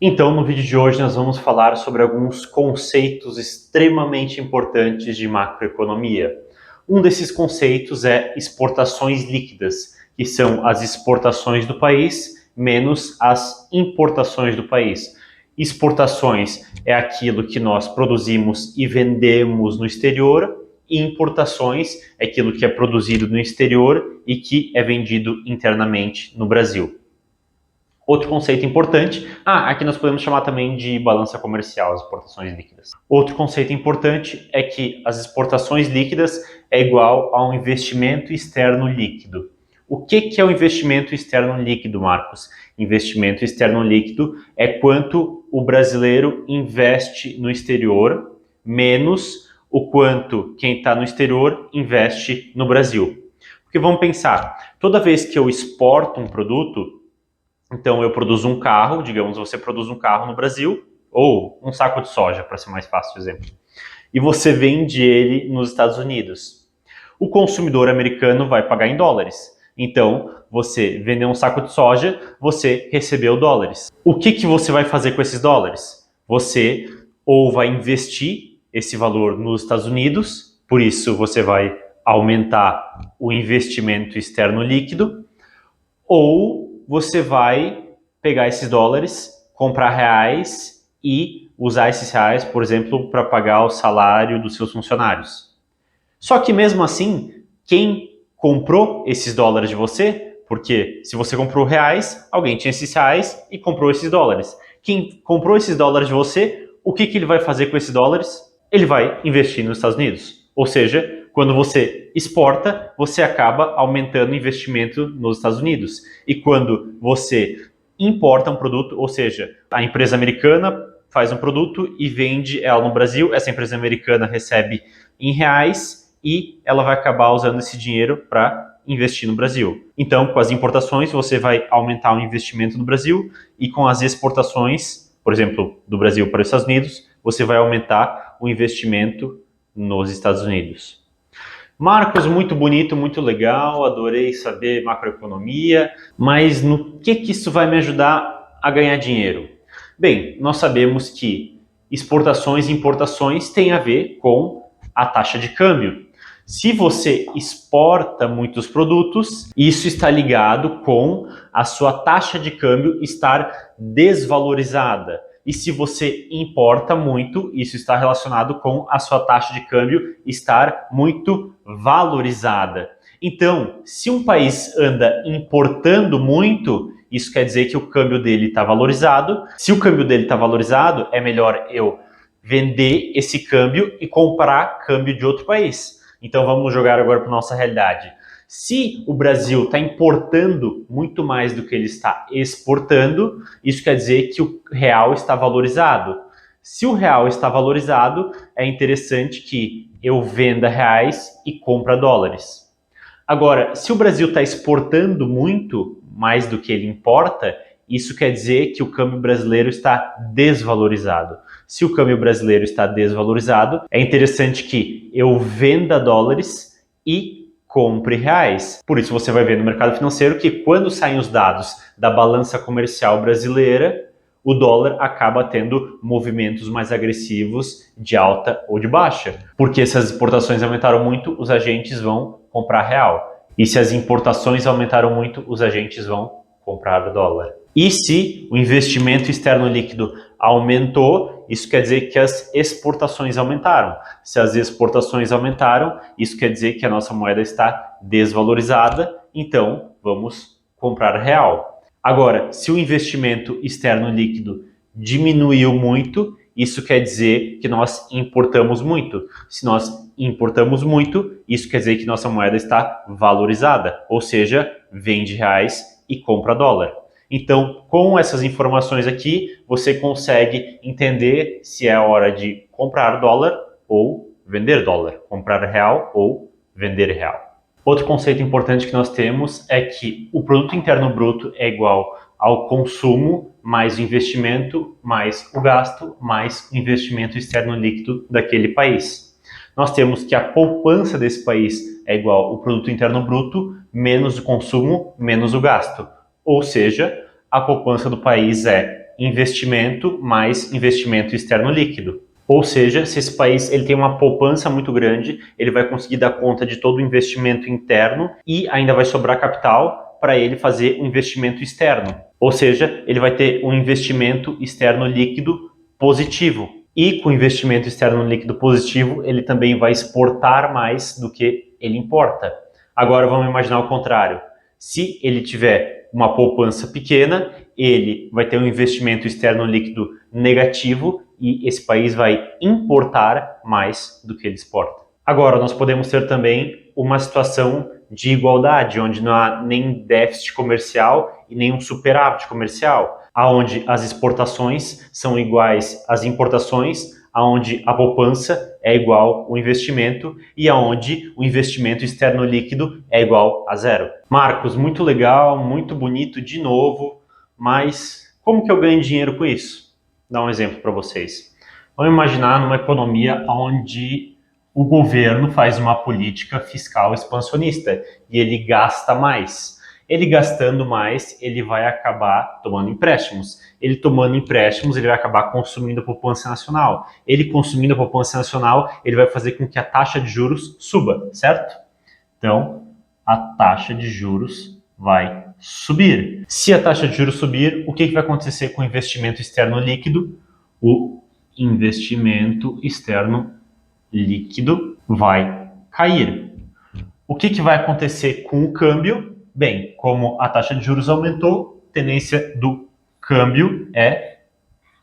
Então, no vídeo de hoje, nós vamos falar sobre alguns conceitos extremamente importantes de macroeconomia. Um desses conceitos é exportações líquidas, que são as exportações do país menos as importações do país. Exportações é aquilo que nós produzimos e vendemos no exterior, e importações é aquilo que é produzido no exterior e que é vendido internamente no Brasil. Outro conceito importante, aqui nós podemos chamar também de balança comercial, as exportações líquidas. Outro conceito importante é que as exportações líquidas é igual a um investimento externo líquido. O que é o investimento externo líquido, Marcos? Investimento externo líquido é quanto o brasileiro investe no exterior, menos o quanto quem está no exterior investe no Brasil. Porque vamos pensar, toda vez que eu exporto um produto, então eu produzo um carro, digamos, você produz um carro no Brasil, ou um saco de soja, para ser mais fácil o exemplo, e você vende ele nos Estados Unidos. O consumidor americano vai pagar em dólares. Então, você vendeu um saco de soja, você recebeu dólares. O que você vai fazer com esses dólares? Você ou vai investir esse valor nos Estados Unidos, por isso você vai aumentar o investimento externo líquido, ou você vai pegar esses dólares, comprar reais e usar esses reais, por exemplo, para pagar o salário dos seus funcionários. Só que mesmo assim, quem comprou esses dólares de você, porque se você comprou reais, alguém tinha esses reais e comprou esses dólares. Quem comprou esses dólares de você, o que ele vai fazer com esses dólares? Ele vai investir nos Estados Unidos. Ou seja, quando você exporta, você acaba aumentando o investimento nos Estados Unidos. E quando você importa um produto, ou seja, a empresa americana faz um produto e vende ela no Brasil, essa empresa americana recebe em reais e ela vai acabar usando esse dinheiro para investir no Brasil. Então, com as importações, você vai aumentar o investimento no Brasil e com as exportações, por exemplo, do Brasil para os Estados Unidos, você vai aumentar o investimento nos Estados Unidos. Marcos, muito bonito, muito legal, adorei saber macroeconomia, mas no que isso vai me ajudar a ganhar dinheiro? Bem, nós sabemos que exportações e importações têm a ver com a taxa de câmbio. Se você exporta muitos produtos, isso está ligado com a sua taxa de câmbio estar desvalorizada. E se você importa muito, isso está relacionado com a sua taxa de câmbio estar muito valorizada. Então, se um país anda importando muito, isso quer dizer que o câmbio dele está valorizado. Se o câmbio dele está valorizado, é melhor eu vender esse câmbio e comprar câmbio de outro país. Então vamos jogar agora para nossa realidade. Se o Brasil está importando muito mais do que ele está exportando, isso quer dizer que o real está valorizado. Se o real está valorizado, é interessante que eu venda reais e compra dólares. Agora, se o Brasil está exportando muito mais do que ele importa, isso quer dizer que o câmbio brasileiro está desvalorizado. Se o câmbio brasileiro está desvalorizado, é interessante que eu venda dólares e compre reais. Por isso você vai ver no mercado financeiro que quando saem os dados da balança comercial brasileira, o dólar acaba tendo movimentos mais agressivos de alta ou de baixa. Porque se as exportações aumentaram muito, os agentes vão comprar real. E se as importações aumentaram muito, os agentes vão comprar dólar. E se o investimento externo líquido aumentou, isso quer dizer que as exportações aumentaram. Se as exportações aumentaram, isso quer dizer que a nossa moeda está desvalorizada, então vamos comprar real. Agora, se o investimento externo líquido diminuiu muito, isso quer dizer que nós importamos muito. Se nós importamos muito, isso quer dizer que nossa moeda está valorizada, ou seja, vende reais e compra dólar. Então, com essas informações aqui, você consegue entender se é a hora de comprar dólar ou vender dólar, comprar real ou vender real. Outro conceito importante que nós temos é que o produto interno bruto é igual ao consumo mais o investimento, mais o gasto, mais o investimento externo líquido daquele país. Nós temos que a poupança desse país é igual ao produto interno bruto menos o consumo, menos o gasto. Ou seja, a poupança do país é investimento mais investimento externo líquido. Ou seja, se esse país ele tem uma poupança muito grande, ele vai conseguir dar conta de todo o investimento interno e ainda vai sobrar capital para ele fazer um investimento externo. Ou seja, ele vai ter um investimento externo líquido positivo. E com o investimento externo líquido positivo, ele também vai exportar mais do que ele importa. Agora vamos imaginar o contrário. Se ele tiver uma poupança pequena, ele vai ter um investimento externo líquido negativo e esse país vai importar mais do que ele exporta. Agora, nós podemos ter também uma situação de igualdade, onde não há nem déficit comercial e nem um superávit comercial, onde as exportações são iguais às importações, onde a poupança é igual ao investimento e onde o investimento externo líquido é igual a zero. Marcos, muito legal, muito bonito de novo, mas como que eu ganho dinheiro com isso? Vou dar um exemplo para vocês. Vamos imaginar numa economia onde o governo faz uma política fiscal expansionista e ele gasta mais. Ele gastando mais, ele vai acabar tomando empréstimos. Ele tomando empréstimos, ele vai acabar consumindo a poupança nacional. Ele consumindo a poupança nacional, ele vai fazer com que a taxa de juros suba, certo? Então, a taxa de juros vai subir. Se a taxa de juros subir, o que vai acontecer com o investimento externo líquido? O investimento externo líquido vai cair. O que vai acontecer com o câmbio? Bem, como a taxa de juros aumentou, a tendência do câmbio é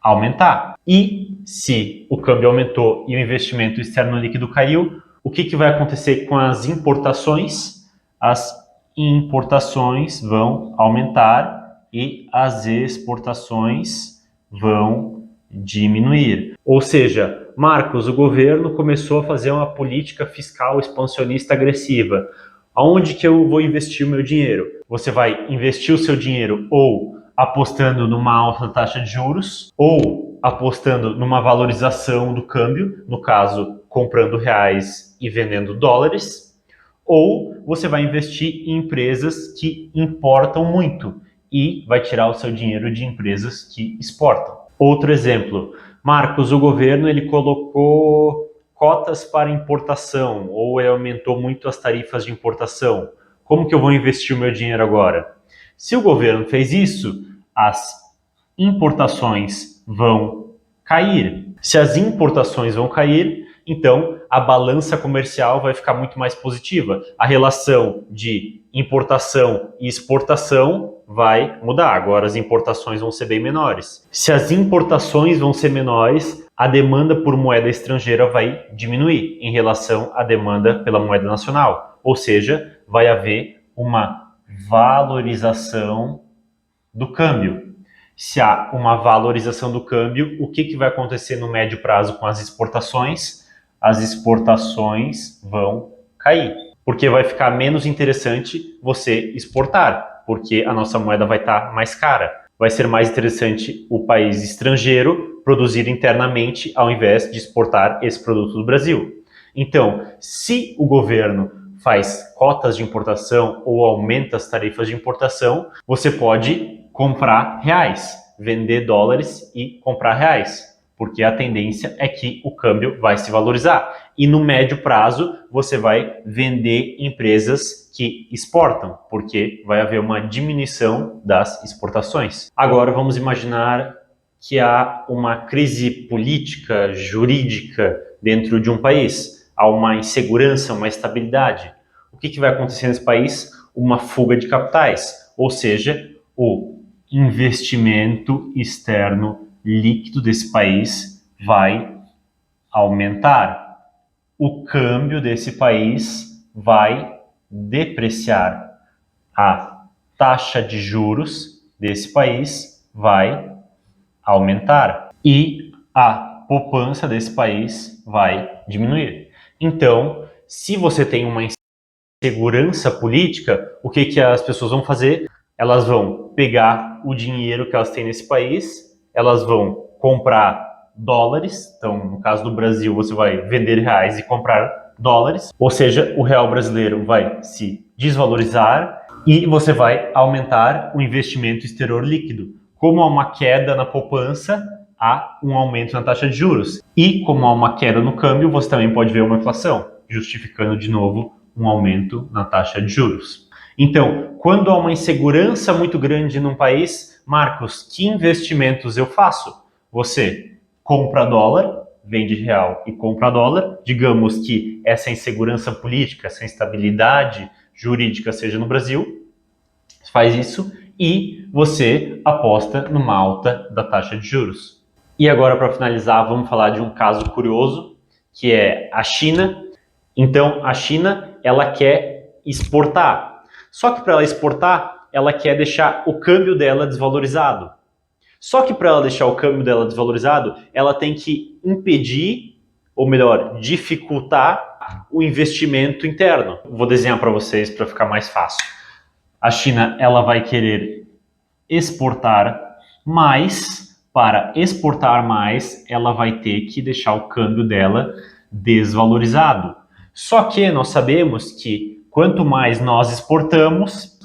aumentar. E se o câmbio aumentou e o investimento externo líquido caiu, o que vai acontecer com as importações? As importações vão aumentar e as exportações vão diminuir. Ou seja, Marcos, o governo começou a fazer uma política fiscal expansionista agressiva. Aonde que eu vou investir o meu dinheiro? Você vai investir o seu dinheiro ou apostando numa alta taxa de juros ou apostando numa valorização do câmbio, no caso, comprando reais e vendendo dólares, ou você vai investir em empresas que importam muito e vai tirar o seu dinheiro de empresas que exportam. Outro exemplo, Marcos, o governo ele colocou cotas para importação ou ele aumentou muito as tarifas de importação. Como que eu vou investir o meu dinheiro agora? Se o governo fez isso, as importações vão cair. Se as importações vão cair, então a balança comercial vai ficar muito mais positiva. A relação de importação e exportação vai mudar. Agora as importações vão ser bem menores. Se as importações vão ser menores, a demanda por moeda estrangeira vai diminuir em relação à demanda pela moeda nacional. Ou seja, vai haver uma valorização do câmbio. Se há uma valorização do câmbio, o que vai acontecer no médio prazo com as exportações? As exportações vão cair, porque vai ficar menos interessante você exportar, porque a nossa moeda vai estar mais cara. Vai ser mais interessante o país estrangeiro produzir internamente ao invés de exportar esse produto do Brasil. Então, se o governo faz cotas de importação ou aumenta as tarifas de importação, você pode comprar reais, vender dólares e comprar reais, porque a tendência é que o câmbio vai se valorizar. E no médio prazo, você vai vender empresas que exportam, porque vai haver uma diminuição das exportações. Agora vamos imaginar que há uma crise política, jurídica dentro de um país. Há uma insegurança, uma instabilidade. O que vai acontecer nesse país? Uma fuga de capitais, ou seja, o investimento externo líquido desse país vai aumentar. O câmbio desse país vai depreciar. A taxa de juros desse país vai aumentar e a poupança desse país vai diminuir. Então, se você tem uma insegurança política, o que as pessoas vão fazer? Elas vão pegar o dinheiro que elas têm nesse país, elas vão comprar dólares. Então, no caso do Brasil, você vai vender reais e comprar dólares. Ou seja, o real brasileiro vai se desvalorizar e você vai aumentar o investimento exterior líquido. como há uma queda na poupança, há um aumento na taxa de juros. E como há uma queda no câmbio, você também pode ver uma inflação, justificando de novo um aumento na taxa de juros. Então, quando há uma insegurança muito grande num país, Marcos, que investimentos eu faço? Você compra dólar, vende real e compra dólar. Digamos que essa insegurança política, essa instabilidade jurídica seja no Brasil, faz isso e você aposta numa alta da taxa de juros. E agora, para finalizar, vamos falar de um caso curioso, que é a China. Então, a China, ela quer exportar. Só que para ela exportar, ela quer deixar o câmbio dela desvalorizado. Só que para ela deixar o câmbio dela desvalorizado, ela tem que impedir, ou melhor, dificultar o investimento interno. Vou desenhar para vocês para ficar mais fácil. A China, ela vai querer exportar mais. Para exportar mais, ela vai ter que deixar o câmbio dela desvalorizado. Só que nós sabemos que quanto mais nós exportamos,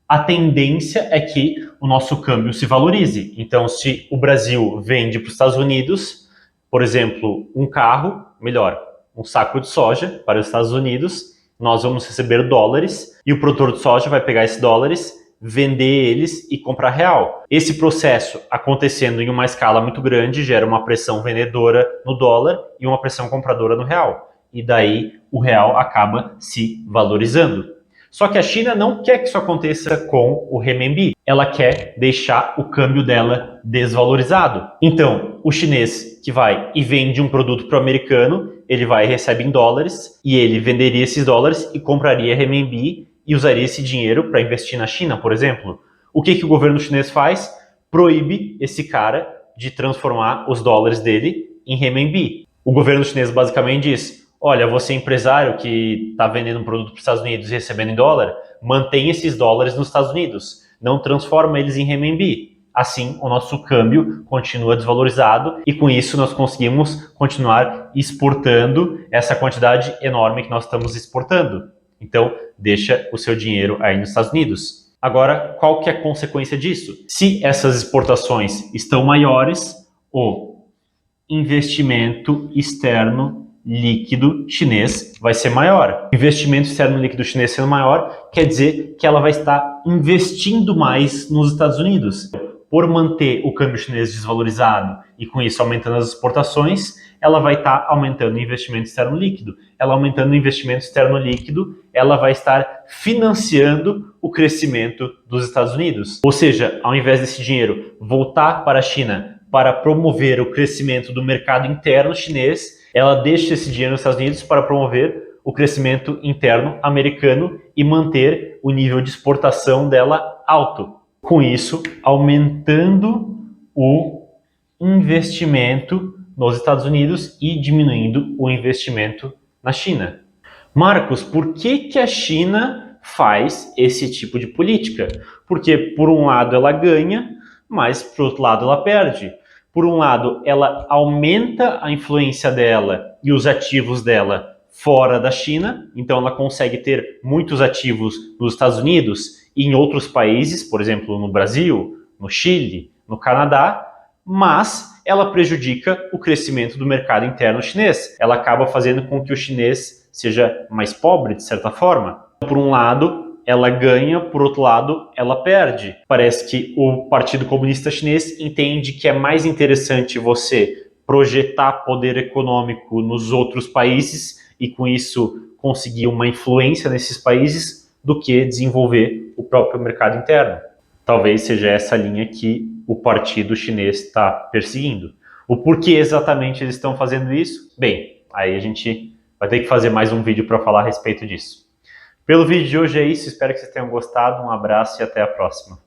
a tendência é que o nosso câmbio se valorize. Então, se o Brasil vende para os Estados Unidos, por exemplo, um carro, melhor, um saco de soja para os Estados Unidos, nós vamos receber dólares e o produtor de soja vai pegar esses dólares, vender eles e comprar real. Esse processo acontecendo em uma escala muito grande gera uma pressão vendedora no dólar e uma pressão compradora no real. E daí o real acaba se valorizando. Só que a China não quer que isso aconteça com o renminbi. Ela quer deixar o câmbio dela desvalorizado. Então, o chinês que vai e vende um produto para o americano, ele vai e recebe em dólares e ele venderia esses dólares e compraria renminbi e usaria esse dinheiro para investir na China, por exemplo. O que o governo chinês faz? Proíbe esse cara de transformar os dólares dele em renminbi. O governo chinês basicamente diz: olha, você empresário que está vendendo um produto para os Estados Unidos e recebendo em dólar, mantém esses dólares nos Estados Unidos, não transforma eles em renminbi. Assim, o nosso câmbio continua desvalorizado e com isso nós conseguimos continuar exportando essa quantidade enorme que nós estamos exportando. Então, deixa o seu dinheiro aí nos Estados Unidos. Agora, qual que é a consequência disso? Se essas exportações estão maiores, o investimento externo líquido chinês vai ser maior. O investimento externo líquido chinês sendo maior, quer dizer que ela vai estar investindo mais nos Estados Unidos. Por manter o câmbio chinês desvalorizado e com isso aumentando as exportações, ela vai estar aumentando o investimento externo líquido. Ela aumentando o investimento externo líquido, ela vai estar financiando o crescimento dos Estados Unidos. Ou seja, ao invés desse dinheiro voltar para a China para promover o crescimento do mercado interno chinês, ela deixa esse dinheiro nos Estados Unidos para promover o crescimento interno americano e manter o nível de exportação dela alto. Com isso, aumentando o investimento nos Estados Unidos e diminuindo o investimento na China. Marcos, por que a China faz esse tipo de política? Porque, por um lado, ela ganha, mas, por outro lado, ela perde. Por um lado, ela aumenta a influência dela e os ativos dela fora da China, então ela consegue ter muitos ativos nos Estados Unidos e em outros países, por exemplo, no Brasil, no Chile, no Canadá, mas ela prejudica o crescimento do mercado interno chinês. Ela acaba fazendo com que o chinês seja mais pobre, de certa forma. Por um lado, ela ganha, por outro lado, ela perde. Parece que o Partido Comunista Chinês entende que é mais interessante você projetar poder econômico nos outros países e, com isso, conseguir uma influência nesses países do que desenvolver o próprio mercado interno. Talvez seja essa linha que o Partido Chinês está perseguindo. O porquê exatamente eles estão fazendo isso? Bem, aí a gente vai ter que fazer mais um vídeo para falar a respeito disso. Pelo vídeo de hoje é isso, espero que vocês tenham gostado, um abraço e até a próxima.